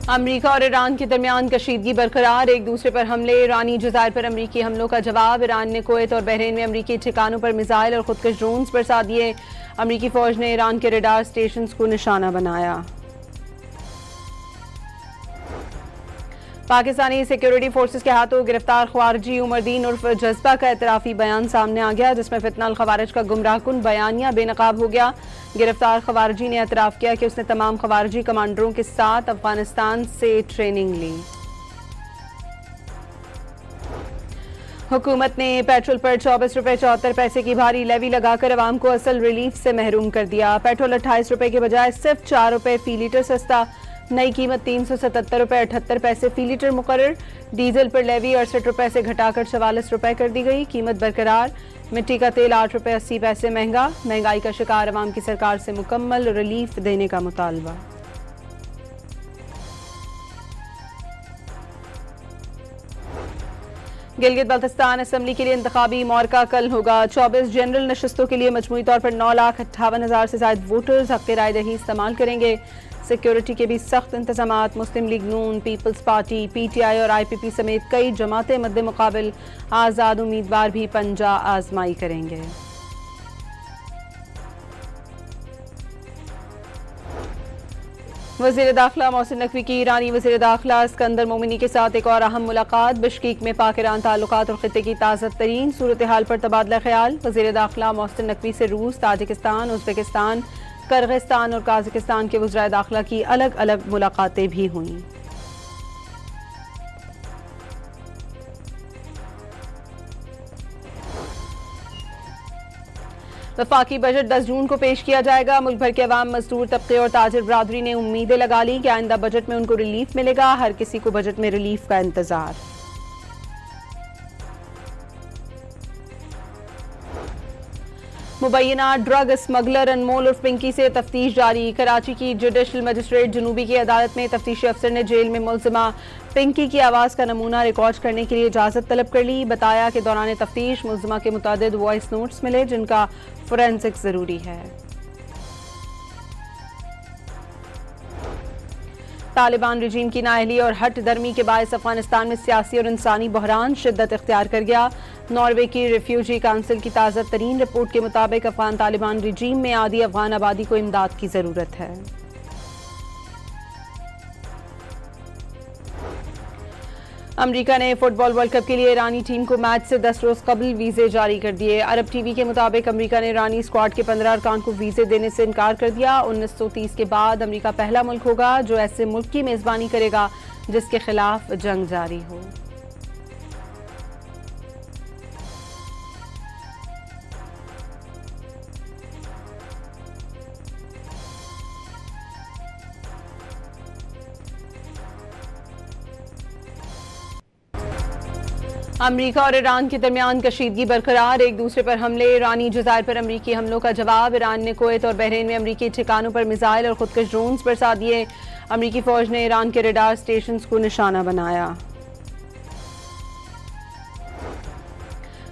अमरीका और ईरान के दरमियान कशीदगी बरकरार, एक दूसरे पर हमले। ईरानी जज़ायर पर अमरीकी हमलों का जवाब। ईरान ने कुवैत और बहरीन में अमरीकी ठिकानों पर मिसाइल और खुदकश ड्रोन्स बरसा दिए। अमरीकी फौज ने ईरान के रडार स्टेशन को निशाना बनाया। पाकिस्तानी सिक्योरिटी फोर्सेस के हाथों गिरफ्तार ख्वारजी उमरदीन उर्फ जज्बा का एतराफ़ी बयान सामने आ गया, जिसमें फितनाल खवारिज का गुमराहकुन बयानिया बेनकाब हो गया। गिरफ्तार खवारजी ने एतराफ़ किया कि उसने तमाम खवारजी कमांडरों के साथ अफगानिस्तान से ट्रेनिंग ली। हुकूमत ने पेट्रोल पर 24 रुपये 74 पैसे की भारी लेवी लगाकर अवाम को असल रिलीफ से महरूम कर दिया। पेट्रोल 28 रुपये के बजाय सिर्फ 4 रुपये फी लीटर सस्ता। नई कीमत 377 रुपये 78 पैसे फी लीटर मुकर्रर। डीजल पर लेवी 68 रुपये से घटाकर 44 रुपये कर दी गई। कीमत बरकरार। मिट्टी का तेल 8 रुपये 80 पैसे महंगा। महंगाई का शिकार अवाम की सरकार से मुकम्मल रिलीफ देने का मुतालबा। गिलगित बल्तिस्तान असम्बली के लिए इंतखाबी मौरका कल होगा। 24 जनरल नशस्तों के लिए मजमूई तौर पर 9,58,000 से ज्यादा वोटर्स हक़ राय दही इस्तेमाल करेंगे। सिक्योरिटी के भी सख्त इंतजामात। मुस्लिम लीग नून, पीपल्स पार्टी, PTI और IPP समेत कई जमातें मद्दे मुकाबिल आज़ाद उम्मीदवार भी पंजा आजमाई करेंगे। वज़ीर दाखिला मोहसिन नकवी की ईरानी वज़ीर दाखिला सिकंदर मोमिनी के साथ एक और अहम मुलाकात। बिश्केक में पाक ईरान ताल्लुकात और खित्ते की ताज़ा तरीन सूरत हाल पर तबादला ख्याल। वज़ीर दाखिला मोहसिन नकवी से रूस, ताजिकिस्तान, उज़्बेकिस्तान, किर्गिस्तान और काज़ाकिस्तान के वज़राए दाखिला की अलग अलग मुलाकातें भी हुईं। वफाकी बजट 10 जून को पेश किया जाएगा। मुल्क भर के अवाम, मजदूर तबके और ताजिर बरादरी ने उम्मीदें लगा ली कि आइंदा बजट में उनको रिलीफ मिलेगा। हर किसी को बजट में रिलीफ का इंतजार। मुबैना ड्रग स्मगलर अनमोल उर्फ पिंकी से तफ्तीश जारी। कराची की जुडिशल मजिस्ट्रेट जनूबी की अदालत में तफ्तीशी अफसर ने जेल में मुलजिमा पिंकी की आवाज़ का नमूना रिकॉर्ड करने के लिए इजाज़त तलब कर ली। बताया कि दौरान तफ्तीश मुलजिमा के मुतादिद वॉइस नोट्स मिले जिनका फोरेंसिक ज़रूरी है। तालिबान रजीम की नाअहली और हट दर्मी के बायस अफगानिस्तान में सियासी और इंसानी बहरान शिद्दत इख्तियार कर गया। नॉर्वे की रिफ्यूजी काउंसिल की ताज़ा तरीन रिपोर्ट के मुताबिक अफगान तालिबान रजीम में आधी अफगान आबादी को इमदाद की ज़रूरत है। अमरीका ने फुटबॉल वर्ल्ड कप के लिए ईरानी टीम को मैच से 10 रोज कबल वीजे जारी कर दिए। अरब टीवी के मुताबिक अमरीका ने ईरानी स्क्वाड के 15 अरकान को वीजे देने से इनकार कर दिया। 1930 के बाद अमरीका पहला मुल्क होगा जो ऐसे मुल्क की मेजबानी करेगा जिसके खिलाफ जंग जारी हो। अमरीका और ईरान के दरमियान कशीदगी बरकरार, एक दूसरे पर हमले। ईरानी जज़ायर पर अमरीकी हमलों का जवाब। ईरान ने कुवैत और बहरीन में अमरीकी ठिकानों पर मिसाइल और खुदकश ड्रोन्स बरसा दिए। अमरीकी फौज ने ईरान के रडार स्टेशन को निशाना बनाया।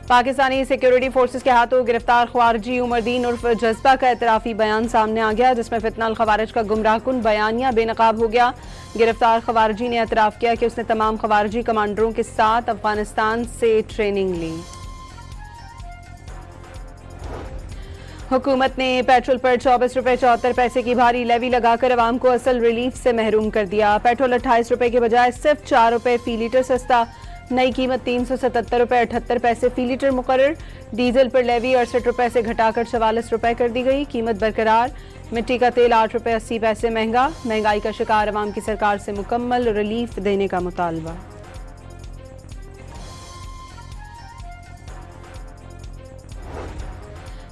पाकिस्तानी सिक्योरिटी फोर्सेस के हाथों गिरफ्तार ख्वारजी उमरदीन उर्फ जज्बा का एतराफ़ी बयान सामने आ गया, जिसमें फितनाल खवारिज का गुमराहकुन बयानिया बेनकाब हो गया। गिरफ्तार खवारजी ने एतराफ़ किया कि उसने तमाम खवारजी कमांडरों के साथ अफगानिस्तान से ट्रेनिंग ली। हुकूमत ने पेट्रोल पर 24 रुपये 74 पैसे की भारी लेवी लगाकर अवाम को असल रिलीफ से महरूम कर दिया। पेट्रोल 28 रुपये के बजाय सिर्फ 4 रुपये फी लीटर सस्ता। नई कीमत 377 रुपये 78 पैसे फी लीटर मुकर्रर। डीजल पर लेवी 68 रुपये से घटाकर 44 रुपये कर दी गई। कीमत बरकरार। मिट्टी का तेल 8 रुपये 80 पैसे महंगा। महंगाई का शिकार अवाम की सरकार से मुकम्मल रिलीफ देने का मुतालबा।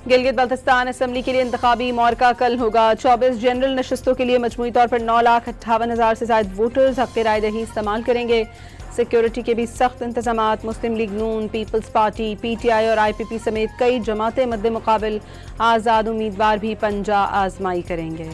गिलगित बल्तिस्तान असम्बली के लिए इंतखाबी मौरका कल होगा। 24 जनरल नशस्तों के लिए मजमूई तौर पर 9,58,000 से ज्यादा वोटर्स हक़ राय दही इस्तेमाल करेंगे। सिक्योरिटी के भी सख्त इंतजामात। मुस्लिम लीग नून, पीपल्स पार्टी, PTI और IPP समेत कई जमातें मद्दे मुकाबिल आज़ाद उम्मीदवार भी पंजा आजमाई करेंगे।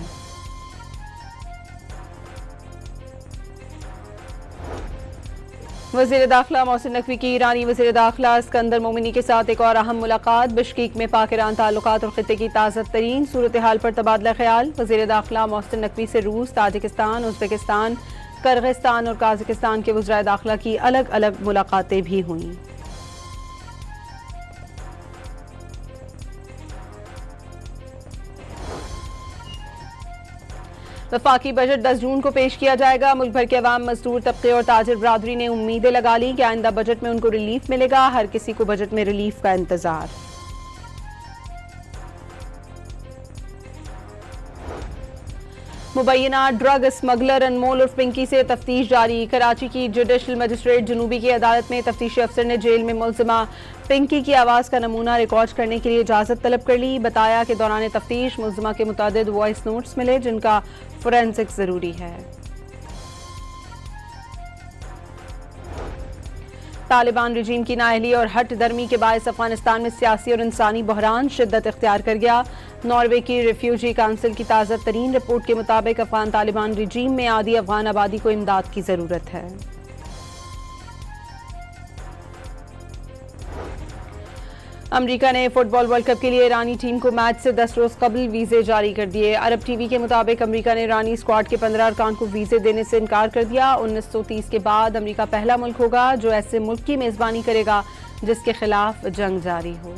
वज़ीर दाखिला मोहसिन नकवी की ईरानी वज़ीर दाखिला सिकंदर मोमिनी के साथ एक और अहम मुलाकात। बिश्केक में पाक ईरान ताल्लुकात और खित्ते की ताज़ा तरीन सूरत हाल पर तबादला ख्याल। वज़ीर दाखिला मोहसिन नकवी से रूस, ताजिकिस्तान, उज़्बेकिस्तान, किर्गिस्तान और काजाकिस्तान के वज़राए दाखिला की अलग अलग मुलाकातें भी हुईं। वफाकी बजट 10 जून को पेश किया जाएगा। मुल्क भर के अवाम, मजदूर तबके और ताजिर बरादरी ने उम्मीदें लगा ली कि आइंदा बजट में उनको रिलीफ मिलेगा। हर किसी को बजट में रिलीफ का इंतजार। मुबैना ड्रग स्मगलर अनमोल उर्फ पिंकी से तफ्तीश जारी। कराची की जुडिशल मजिस्ट्रेट जनूबी की अदालत में तफ्तीशी अफसर ने जेल में मुलजिमा पिंकी की आवाज़ का नमूना रिकॉर्ड करने के लिए इजाज़त तलब कर ली। बताया कि दौरान तफ्तीश मुलजिमा के मुतादिद वॉइस नोट्स मिले जिनका फोरेंसिक जरूरी है। तालिबान रजीम की नाअहली और हट दर्मी के बायस अफगानिस्तान में सियासी और इंसानी बहरान शिद्दत इख्तियार कर गया। नॉर्वे की रिफ्यूजी काउंसिल की ताज़ा तरीन रिपोर्ट के मुताबिक अफगान तालिबान रजीम में आधी अफगान आबादी को इमदाद की जरूरत है। अमेरिका ने फुटबॉल वर्ल्ड कप के लिए ईरानी टीम को मैच से 10 रोज कबल वीजे जारी कर दिए। अरब टीवी के मुताबिक अमेरिका ने ईरानी स्क्वाड के 15 अरकान को वीजे देने से इनकार कर दिया। 1930 के बाद अमेरिका पहला मुल्क होगा जो ऐसे मुल्क की मेजबानी करेगा जिसके खिलाफ जंग जारी हो।